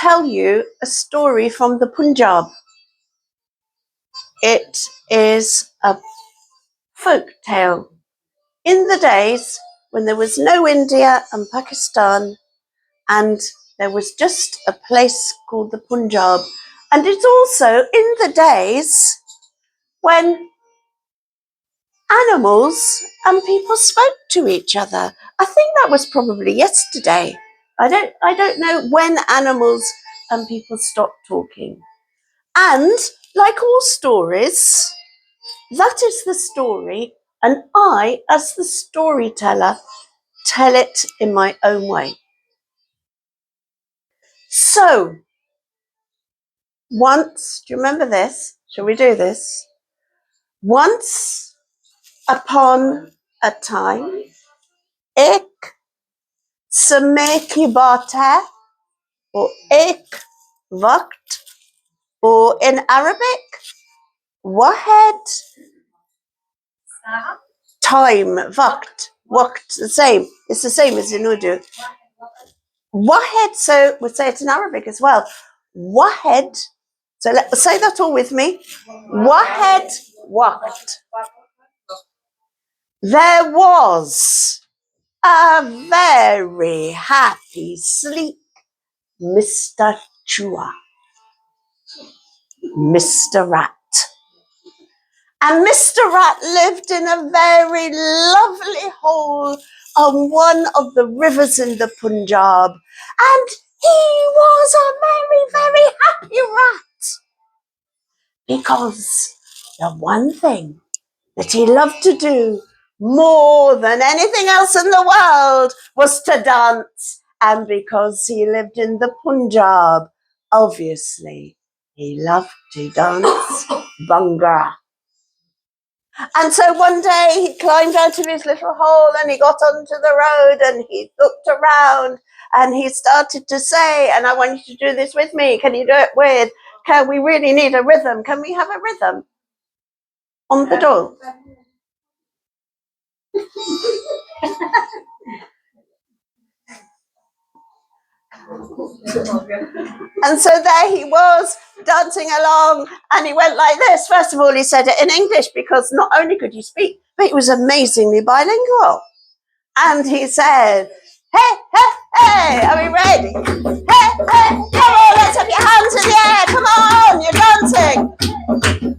tell you a story from the Punjab. It is a folk tale. In the days when there was no India and Pakistan, and there was just a place called the Punjab. And it's also in the days when animals and people spoke to each other. I think that was probably yesterday. I don't know when animals and people stopped talking. And like all stories, that is the story, and I, as the storyteller, tell it in my own way. So, once, do you remember this? Shall we do this? Once upon a time, ek समय की बात है, or ek वक्त, or in Arabic, wahed, time, waqt, the same. It's the same as in Urdu. Wahed, so we'll say it in Arabic as well. Wahed, so let's say that all with me. Wahed waqt. There was a very happy, sleek Mr. Chua, Mr. Rat. And Mr. Rat lived in a very lovely hole on one of the rivers in the Punjab. And he was a very, very happy rat. Because the one thing that he loved to do more than anything else in the world was to dance. And because he lived in the Punjab, obviously, he loved to dance Bhangra. And so one day he climbed out of his little hole and he got onto the road and he looked around and he started to say, and I want you to do this with me, can you do it with, can we really need a rhythm? Can we have a rhythm on the door? And so there he was, dancing along, and he went like this. First of all, he said it in English because not only could he speak, but he was amazingly bilingual. And he said, hey, hey, hey, are we ready? Hey, hey, come on, let's have your hands in the air. Come on, you're dancing.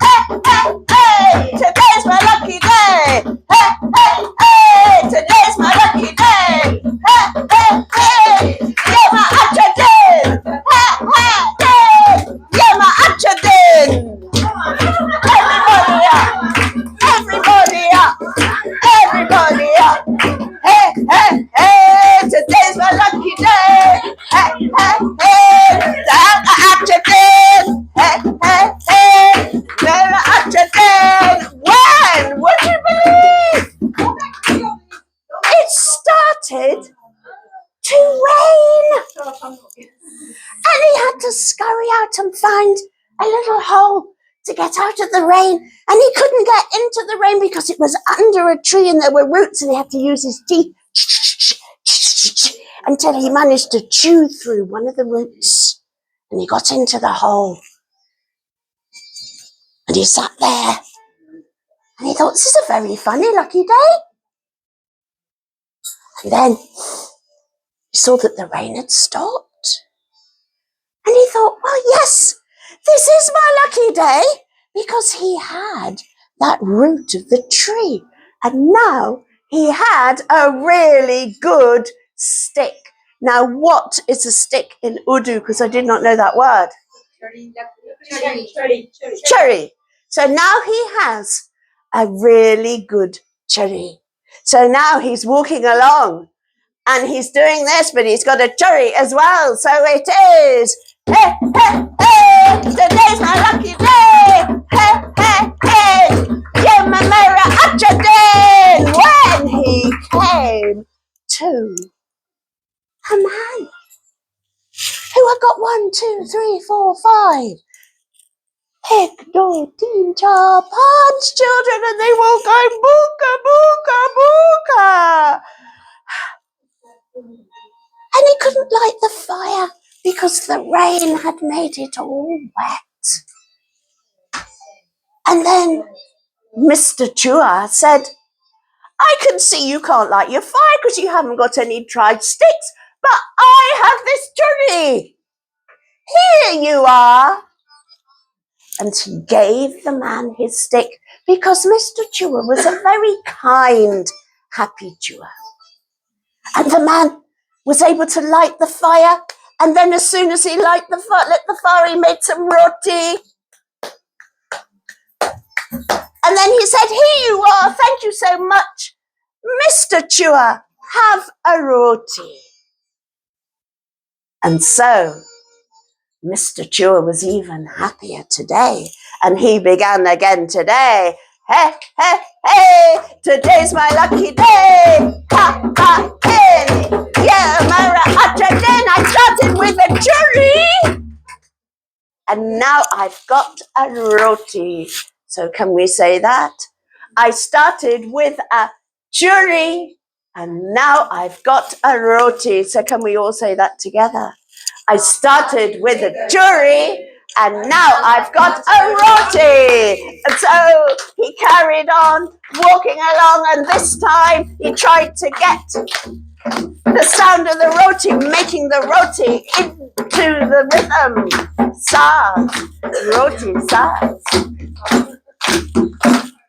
Hey, hey, hey, today's my lucky day. Hey, hey, hey, today's my lucky day. Hey, hey, hey, you're my Achadin. Hey, hey, hey, you're my Achadin. Everybody up, everybody up, everybody up. Hey, hey, hey, today's my lucky day. Hey, hey, hey, I'm Achadin. Hey, hey, hey, you're my Achadin. When? Would you believe? It started to rain. And he had to scurry out and find a little hole to get out of the rain. And he couldn't get into the rain because it was under a tree and there were roots and he had to use his teeth until he managed to chew through one of the roots. And he got into the hole. And he sat there. And he thought, this is a very funny lucky day. And then he saw that the rain had stopped. And he thought, well, yes, this is my lucky day, because he had that root of the tree. And now he had a really good stick. Now, what is a stick in Urdu? Because I did not know that word. Cherry. So now he has a really good cherry. So now he's walking along and he's doing this, but he's got a cherry as well. So it is, hey, hey, hey, today's my lucky day. Hey, hey, hey, Yamamara Achadin. When he came to a man who had got 1, 2, 3, 4, 5. Heck, no, teen, char, punch children, and they were going booka, booka, booka. And he couldn't light the fire because the rain had made it all wet. And then Mr. Chua said, I can see you can't light your fire because you haven't got any dried sticks, but I have this churri. Here you are. And he gave the man his stick because Mr. Chua was a very kind, happy Chua. And the man was able to light the fire. And then as soon as he lit the fire, he made some roti. And then he said, here you are. Thank you so much. Mr. Chua, have a roti. And so Mr. Chua was even happier today. And he began again today. Hey, hey, hey, today's my lucky day. Ha, ha, hey. Yeah, Mara, then I started with a churri. And now I've got a roti. So can we say that? I started with a churri. And now I've got a roti. So can we all say that together? I started with a churri, and now I've got a roti. And so he carried on walking along, and this time he tried to get the sound of the roti, making the roti into the rhythm. Saz, roti, saz.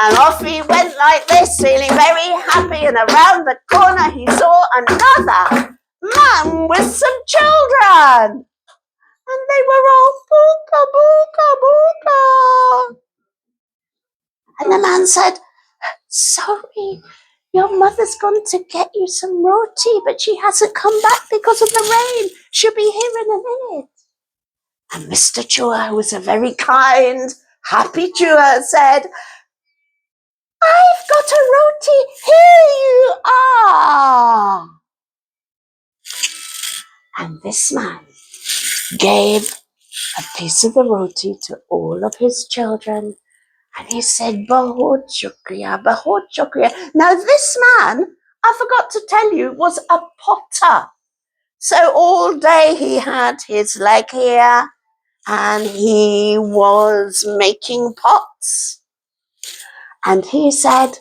And off he went like this, feeling very happy, and around the corner he saw another man with some children. And they were all booka, booka, booka. And the man said, sorry, your mother's gone to get you some roti, but she hasn't come back because of the rain. She'll be here in a minute. And Mr. Chua, who was a very kind, happy Chua, said, I've got a roti. Here you are. And this man gave a piece of the roti to all of his children. And he said, Bahut shukriya, Bahut shukriya. Now this man, I forgot to tell you, was a potter. So all day he had his leg here and he was making pots. And he said,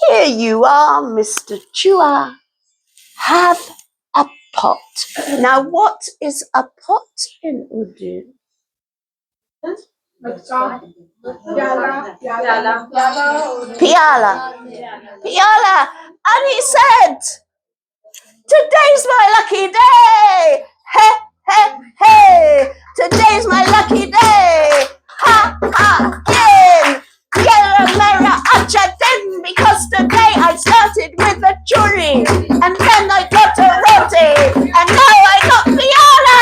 here you are, Mr. Chua. Have a pot. Now what is a pot in Urdu? Piala. Piala. And he said, today's my lucky day. Hey, hey, hey. Today's my lucky day. Ha, ha, yin. Yera, mera, acha, din. Because today I started with a churri. And then I got a roti. And now I got piala.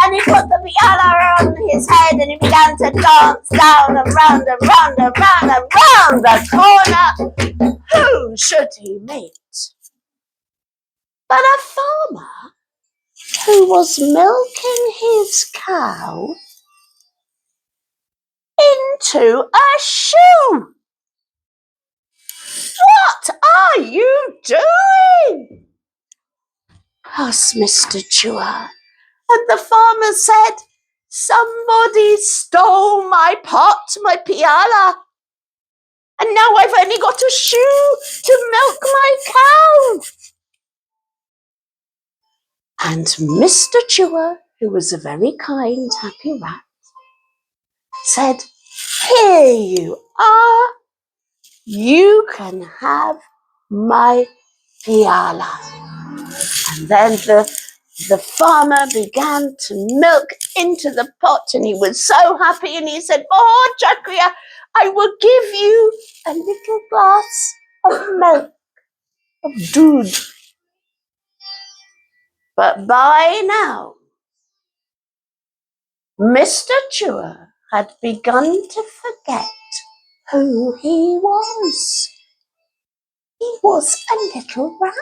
And he put the piala on his head and he began to dance down and round and round and round and round the corner. Who should he meet but a farmer who was milking his cow into a shoe? What are you doing? asked Mr. Chua. And the farmer said, somebody stole my pot, my piala, and now I've only got a shoe to milk my cow. And Mr. Chua, who was a very kind, happy rat, said, here you are. You can have my piala. And then the farmer began to milk into the pot, and he was so happy, and he said, oh, Chakriya, I will give you a little glass of milk, of doodh. But by now, Mr. Chua had begun to forget who he was. He was a little rat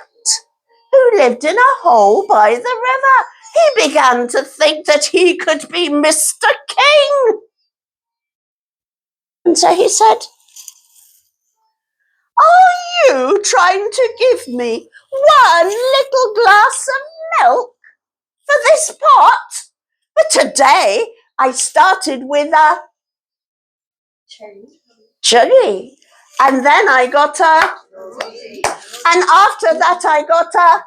who lived in a hole by the river. He began to think that he could be Mr. King. And so he said, are you trying to give me one little glass of milk for this pot. But today I started with a cherry. And then I got a, and after that I got a,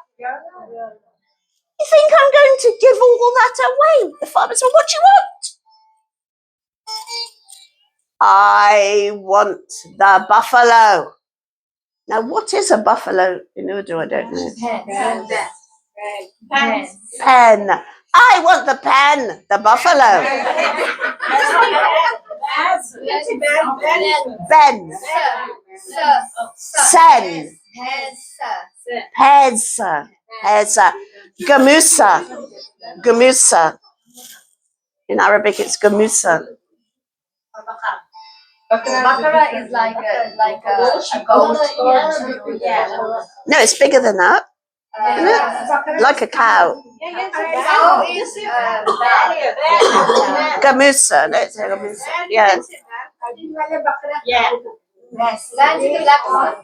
you think I'm going to give all that away? The farmer said, what do you want? I want the buffalo. Now, what is a buffalo in Urdu? I don't know. Pen. I want the pen, the buffalo. Ben. Sen. Pez. Pez. Gamusa. Gamusa. In Arabic, it's gamusa. Bakara is like a goat. No, it's bigger than that. Isn't it? Like a cow. Cow is Gamusa. No, it's a gamusa. Yes. Yes. That is the black one.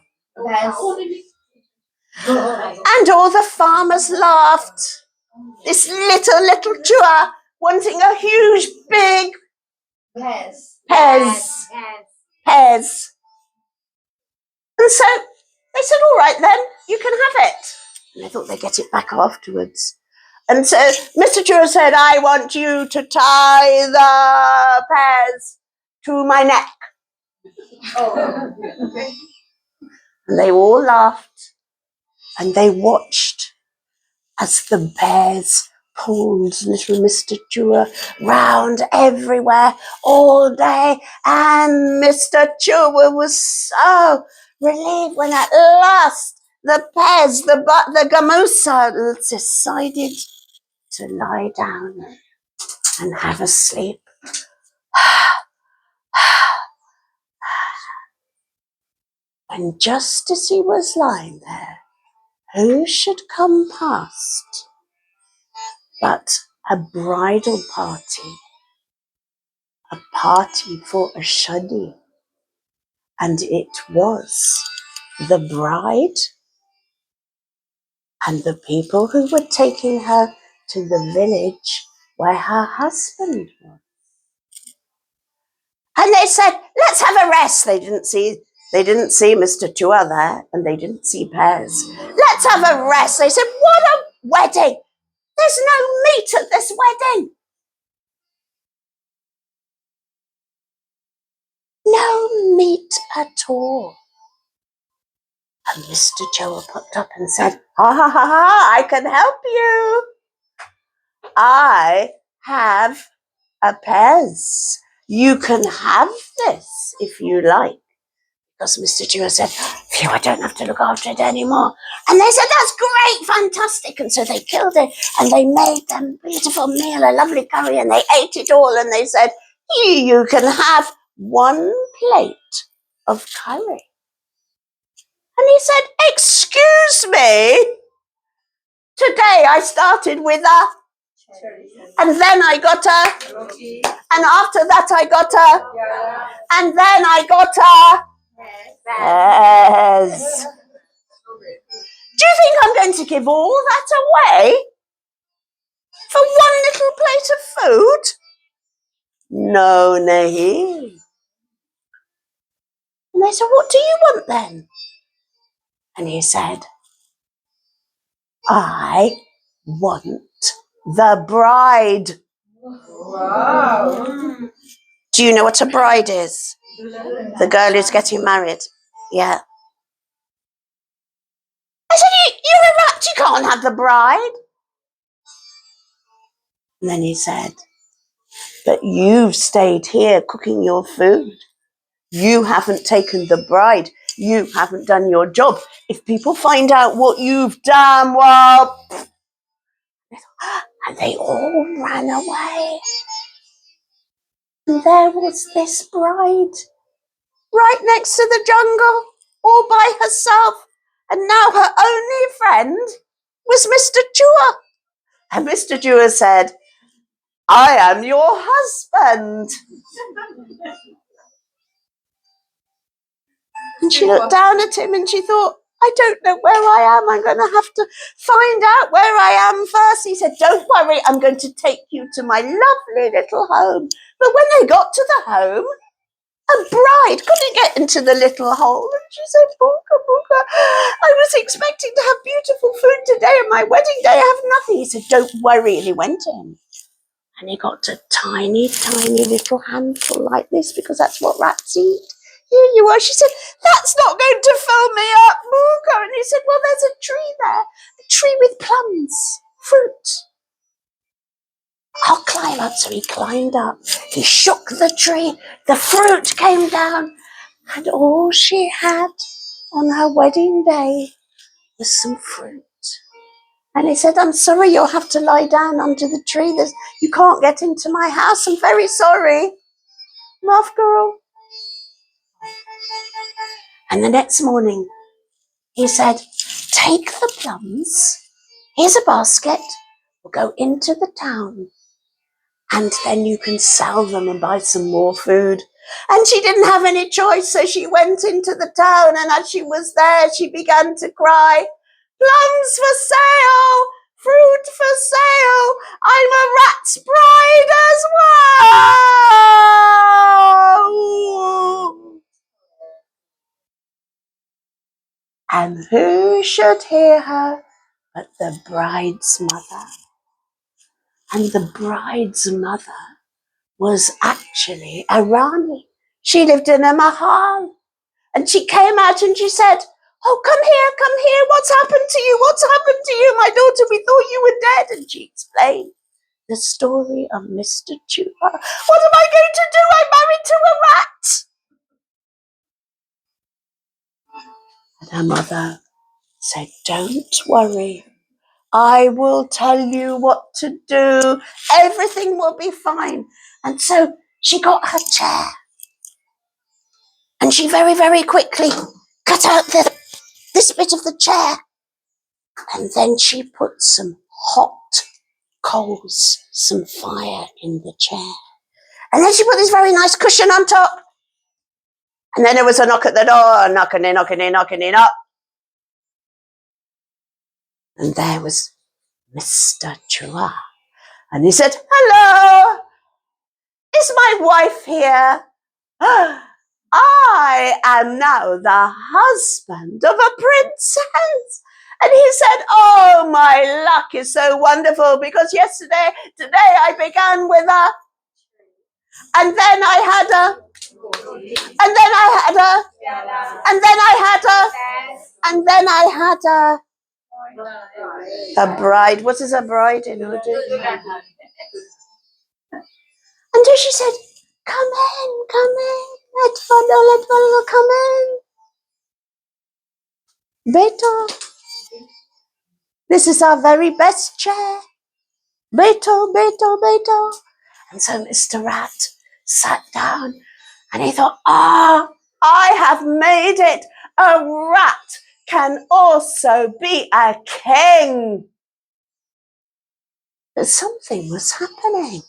And all the farmers laughed. This little chua wanting a huge, big Pez. And so they said, all right then, you can have it. And they thought they'd get it back afterwards. And so Mr. Chua said, I want you to tie the Pez to my neck. And they all laughed and they watched as the bears pulled little Mr. Chua round everywhere all day. And Mr. Chua was so relieved when at last the Pez, the gamusa, decided to lie down and have a sleep. And just as he was lying there, who should come past but a bridal party, a party for a shadi. And it was the bride and the people who were taking her to the village where her husband was. And they said, let's have a rest. They didn't see Mr. Chua there, and they didn't see Pez. Let's have a rest. They said, what a wedding. There's no meat at this wedding. No meat at all. And Mr. Chua popped up and said, ha, I can help you. I have a Pez. You can have this if you like. Because Mr. Chua said, phew, I don't have to look after it anymore. And they said, that's great, fantastic. And so they killed it and they made them a beautiful meal, a lovely curry, and they ate it all. And they said, you can have one plate of curry. And he said, excuse me, today I started with a, and then I got a, and after that I got a, and then I got a, yes. Do you think I'm going to give all that away for one little plate of food? No, nahi. And they said, what do you want then? And he said, I want the bride. Wow. Do you know what a bride is? The girl who's getting married. Yeah. I said, you're a rat, you can't have the bride. And then he said, but you've stayed here cooking your food. You haven't taken the bride. You haven't done your job. If people find out what you've done, well, and they all ran away. And there was this bride, right next to the jungle, all by herself. And now her only friend was Mr. Chua. And Mr. Chua said, I am your husband. And she looked down at him and she thought, I don't know where I am. I'm going to have to find out where I am first. He said, don't worry, I'm going to take you to my lovely little home. But when they got to the home, a bride couldn't get into the little hole. And she said, Booka, Booka, I was expecting to have beautiful food today on my wedding day. I have nothing. He said, don't worry. And he went in. And he got a tiny, tiny little handful like this, because that's what rats eat. Here you are. She said, that's not going to fill me up, Booka. And he said, well, there's a tree there, a tree with plums, fruit. I'll climb up. So he climbed up. He shook the tree. The fruit came down. And all she had on her wedding day was some fruit. And he said, I'm sorry, you'll have to lie down under the tree. You can't get into my house. I'm very sorry. Laugh, girl. And the next morning, he said, take the plums. Here's a basket. We'll go into the town. And then you can sell them and buy some more food. And she didn't have any choice, so she went into the town, and as she was there, she began to cry, plums for sale, fruit for sale, I'm a rat's bride as well. And who should hear her but the bride's mother? And the bride's mother was actually a Rani. She lived in a mahal. And she came out and she said, oh, come here, what's happened to you? What's happened to you? My daughter, we thought you were dead. And she explained the story of Mr. Chuha. What am I going to do? I'm married to a rat. And her mother said, don't worry. I will tell you what to do. Everything will be fine. And so she got her chair. And she very, very quickly cut out this bit of the chair. And then she put some hot coals, some fire in the chair. And then she put this very nice cushion on top. And then there was a knock at the door, knocking. And there was Mr. Chua. And he said, hello, is my wife here? I am now the husband of a princess. And he said, oh, my luck is so wonderful, because today I began with a, and then I had a, and then I had a, and then I had a, and then I had a bride. What is a bride in Urdu? And so she said, come in, let follow, come in. Beta, this is our very best chair. Beta. And so Mr. Rat sat down and he thought, I have made it. A rat can also be a king. But something was happening.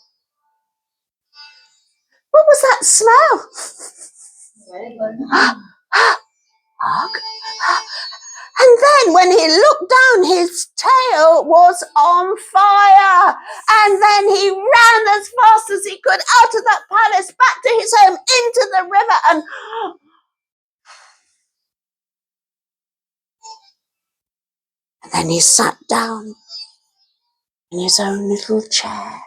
What was that smell? And then when he looked down, his tail was on fire. And then he ran as fast as he could out of that palace, back to his home, into the river. And then he sat down in his own little chair.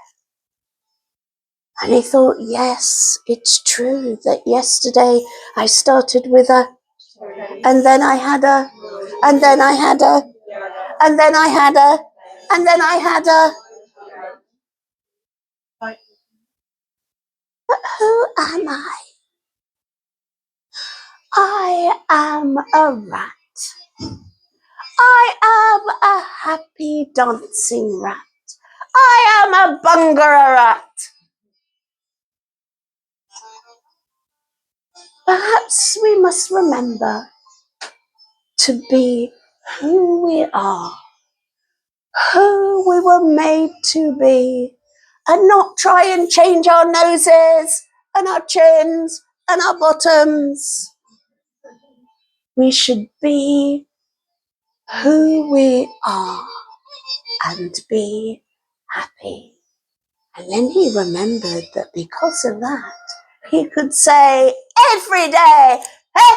And he thought, yes, it's true that yesterday I started with a, and then I had a, and then I had a, and then I had a, and then I had a. But who am I? I am a rat. I am a happy dancing rat. I am a bungara rat. Perhaps we must remember to be who we are, who we were made to be, and not try and change our noses and our chins and our bottoms. We should be who we are and be happy. And then he remembered that because of that, he could say every day, hey,